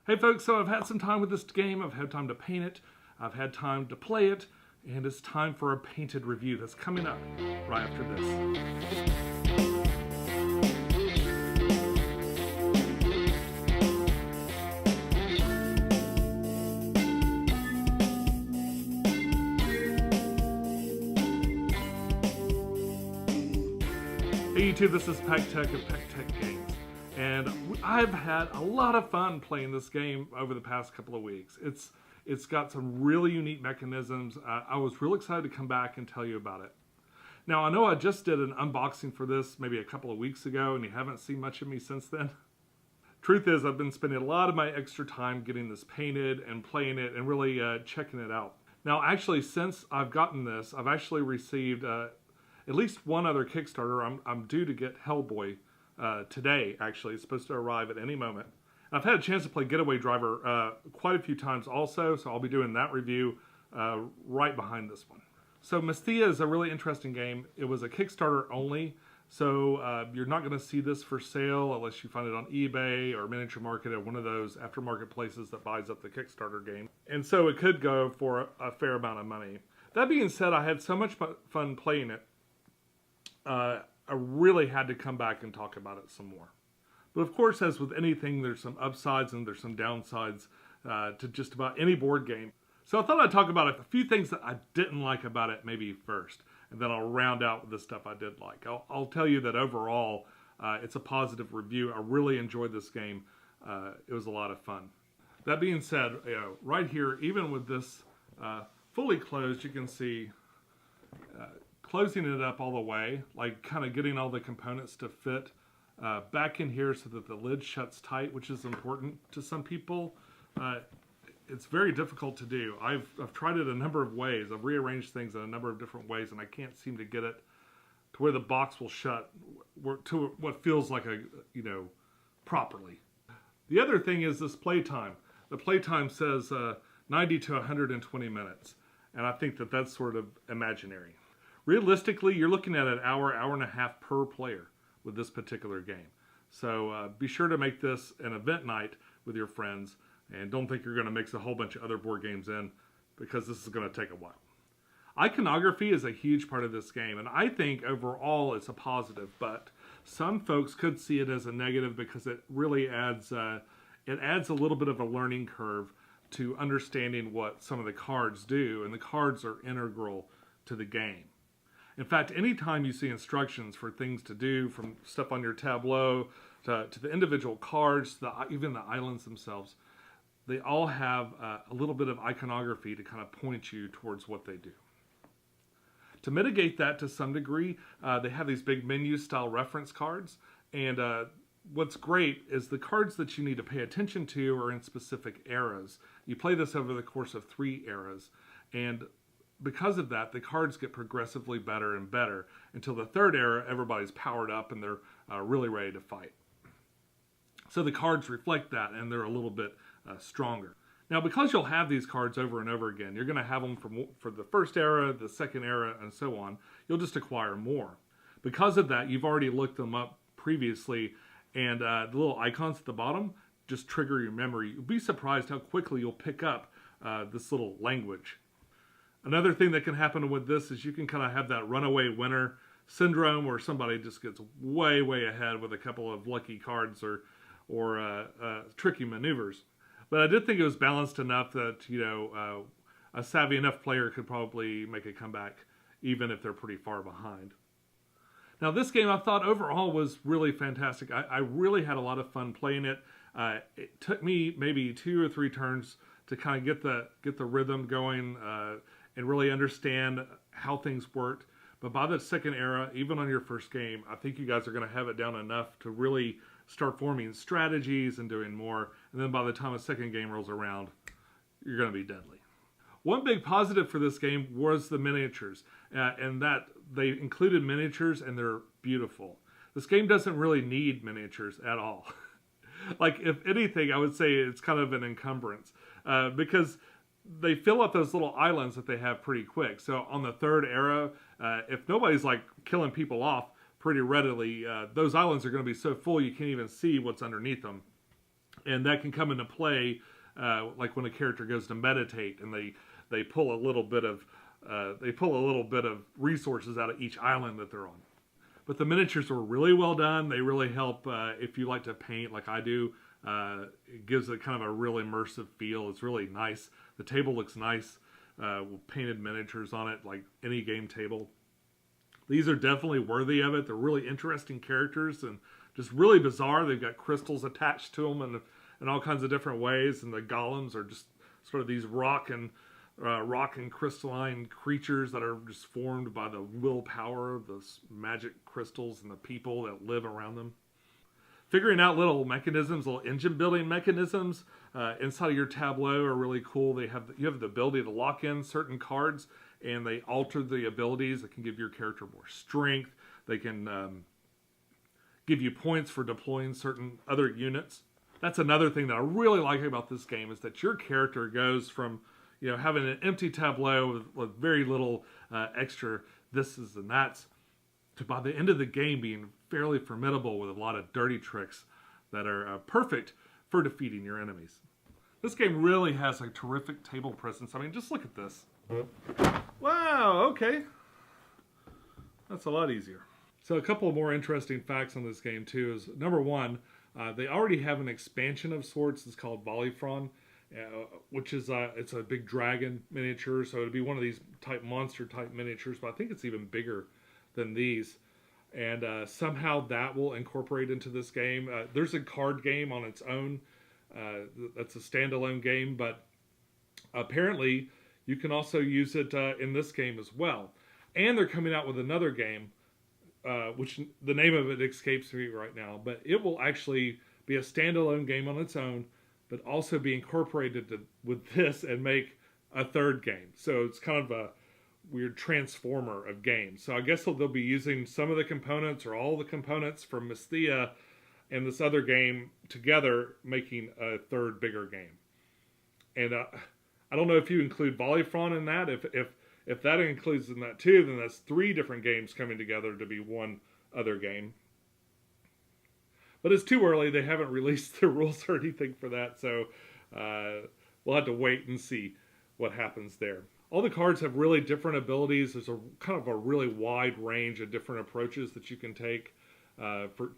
Hey folks, so I've had some time with this game. I've had time to paint it, I've had time to play it, and it's time for a painted review that's coming up right after this. Hey YouTube, this is PackTech of PackTech Games, and I've had a lot of fun playing this game over the past couple of weeks. It's got some really unique mechanisms. I was real excited to come back and tell you about it. Now, I know I just did an unboxing for this maybe a couple of weeks ago, and you haven't seen much of me since then. Truth is, I've been spending a lot of my extra time getting this painted and playing it and really checking it out. Now, actually, since I've gotten this, I've actually received at least one other Kickstarter. I'm due to get Hellboy today, actually. It's supposed to arrive at any moment. I've had a chance to play Getaway Driver quite a few times also, so I'll be doing that review right behind this one. So Mysthea is a really interesting game. It was a Kickstarter only, so you're not going to see this for sale unless you find it on eBay or Miniature Market or one of those aftermarket places that buys up the Kickstarter game. And so it could go for a fair amount of money. That being said, I had so much fun playing it, I really had to come back and talk about it some more. But of course, as with anything, there's some upsides and there's some downsides to just about any board game. So I thought I'd talk about a few things that I didn't like about it maybe first, and then I'll round out with the stuff I did like. I'll tell you that overall, it's a positive review. I really enjoyed this game. It was a lot of fun. That being said, right here, even with this fully closed, you can see closing it up all the way, like kind of getting all the components to fit back in here so that the lid shuts tight, which is important to some people. It's very difficult to do. I've tried it a number of ways. I've rearranged things in a number of different ways, and I can't seem to get it to where the box will shut to what feels like properly. The other thing is this playtime. The playtime says 90 to 120 minutes, and I think that that's sort of imaginary. Realistically, you're looking at an hour and a half per player with this particular game. So be sure to make this an event night with your friends, and don't think you're going to mix a whole bunch of other board games in, because this is going to take a while. Iconography is a huge part of this game, and I think overall it's a positive, but some folks could see it as a negative because it really adds a little bit of a learning curve to understanding what some of the cards do, and the cards are integral to the game. In fact, anytime you see instructions for things to do, from stuff on your tableau to the individual cards, even the islands themselves, they all have a little bit of iconography to kind of point you towards what they do. To mitigate that to some degree, they have these big menu-style reference cards, and what's great is the cards that you need to pay attention to are in specific eras. You play this over the course of 3 eras, and because of that, the cards get progressively better and better until the 3rd era, everybody's powered up and they're really ready to fight. So the cards reflect that, and they're a little bit stronger. Now, because you'll have these cards over and over again, you're going to have them for the 1st era, the 2nd era, and so on. You'll just acquire more. Because of that, you've already looked them up previously, and the little icons at the bottom just trigger your memory. You'll be surprised how quickly you'll pick up this little language. Another thing that can happen with this is you can kind of have that runaway winner syndrome where somebody just gets way ahead with a couple of lucky cards or tricky maneuvers. But I did think it was balanced enough that a savvy enough player could probably make a comeback even if they're pretty far behind. Now this game I thought overall was really fantastic. I really had a lot of fun playing it. It took me maybe 2 or 3 turns to kind of get the rhythm going and really understand how things worked. But by the 2nd era, even on your first game, I think you guys are going to have it down enough to really start forming strategies and doing more. And then by the time a 2nd game rolls around, you're going to be deadly. One big positive for this game was the miniatures, and that they included miniatures, and they're beautiful. This game doesn't really need miniatures at all. Like, if anything, I would say it's kind of an encumbrance, because they fill up those little islands that they have pretty quick. So on the 3rd era, if nobody's like killing people off pretty readily, those islands are going to be so full you can't even see what's underneath them. And that can come into play like when a character goes to meditate and they pull a little bit of resources out of each island that they're on. But the miniatures were really well done. They really help if you like to paint like I do. It gives it kind of a real immersive feel. It's really nice. The table looks nice with painted miniatures on it, like any game table. These are definitely worthy of it. They're really interesting characters and just really bizarre. They've got crystals attached to them in all kinds of different ways. And the golems are just sort of these rock and crystalline creatures that are just formed by the willpower of those magic crystals and the people that live around them. Figuring out little mechanisms, little engine building mechanisms inside of your tableau are really cool. You have the ability to lock in certain cards, and they alter the abilities. That can give your character more strength. They can give you points for deploying certain other units. That's another thing that I really like about this game, is that your character goes from having an empty tableau with very little extra thises and that's, to by the end of the game being fairly formidable with a lot of dirty tricks that are perfect for defeating your enemies. This game really has a terrific table presence. I mean, just look at this. Wow, okay. That's a lot easier. So a couple of more interesting facts on this game too is, number one, they already have an expansion of sorts. It's called Volleyfron. Which is it's a big dragon miniature, so it'd be one of these monster type miniatures, but I think it's even bigger than these. And somehow that will incorporate into this game. There's a card game on its own. That's a standalone game, but apparently you can also use it in this game as well. And they're coming out with another game, which the name of it escapes me right now, but it will actually be a standalone game on its own, but also be incorporated with this and make a third game. So it's kind of a weird transformer of games. So I guess they'll be using some of the components or all the components from Mysthea and this other game together, making a third bigger game. And I don't know if you include Volleyfron in that. If that includes in that too, then that's 3 different games coming together to be one other game. But it's too early. They haven't released the rules or anything for that, so we'll have to wait and see what happens there. All the cards have really different abilities. There's a kind of a really wide range of different approaches that you can take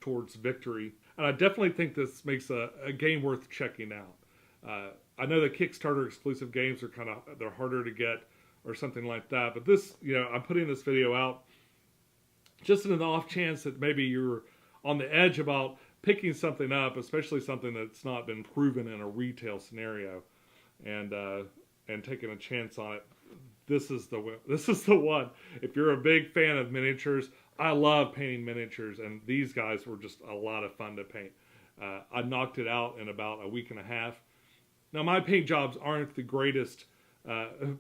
towards victory. And I definitely think this makes a game worth checking out. I know the Kickstarter exclusive games are they're harder to get or something like that, but this, I'm putting this video out just in an off chance that maybe you're on the edge about picking something up, especially something that's not been proven in a retail scenario, and taking a chance on it. This is the one. If you're a big fan of miniatures, I love painting miniatures, and these guys were just a lot of fun to paint. I knocked it out in about a week and a half. Now, my paint jobs aren't the greatest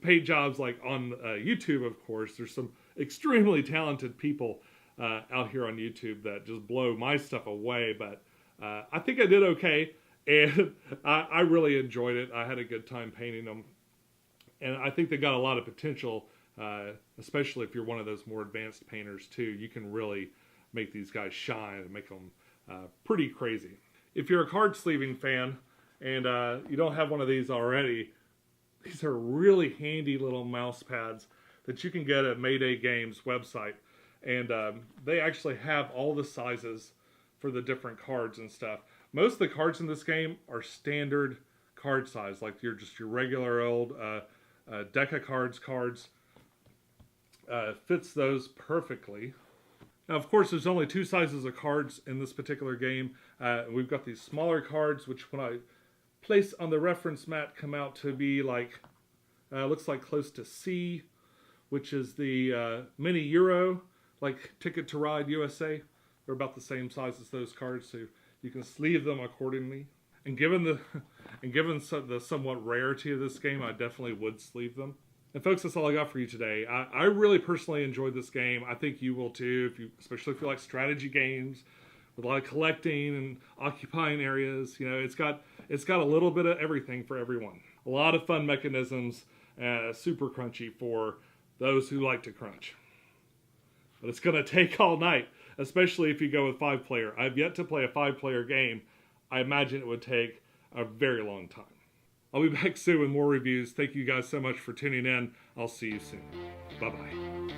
paint jobs like on YouTube, of course. There's some extremely talented people out here on YouTube that just blow my stuff away, but I think I did okay, and I really enjoyed it. I had a good time painting them, and I think they got a lot of potential, especially if you're one of those more advanced painters too. You can really make these guys shine and make them pretty crazy. If you're a card sleeving fan and you don't have one of these already, these are really handy little mouse pads that you can get at Mayday Games website. And they actually have all the sizes for the different cards and stuff. Most of the cards in this game are standard card size, like your regular old deck of cards. Fits those perfectly. Now, of course, there's only 2 sizes of cards in this particular game. We've got these smaller cards, which when I place on the reference mat come out to be like, looks like close to C, which is the mini Euro, like Ticket to Ride USA. They're about the same size as those cards, so you can sleeve them accordingly. And given the somewhat rarity of this game, I definitely would sleeve them. And folks, that's all I got for you today. I really personally enjoyed this game. I think you will too, especially if you like strategy games with a lot of collecting and occupying areas. It's got a little bit of everything for everyone. A lot of fun mechanisms, super crunchy for those who like to crunch. But it's going to take all night, especially if you go with 5-player. I've yet to play a 5-player game. I imagine it would take a very long time. I'll be back soon with more reviews. Thank you guys so much for tuning in. I'll see you soon. Bye-bye.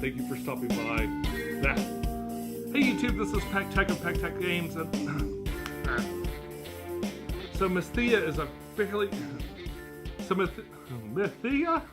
Thank you for stopping by. Hey YouTube, this is Tech of Tech Games. And so Mysthea is a fairly... Mysthea?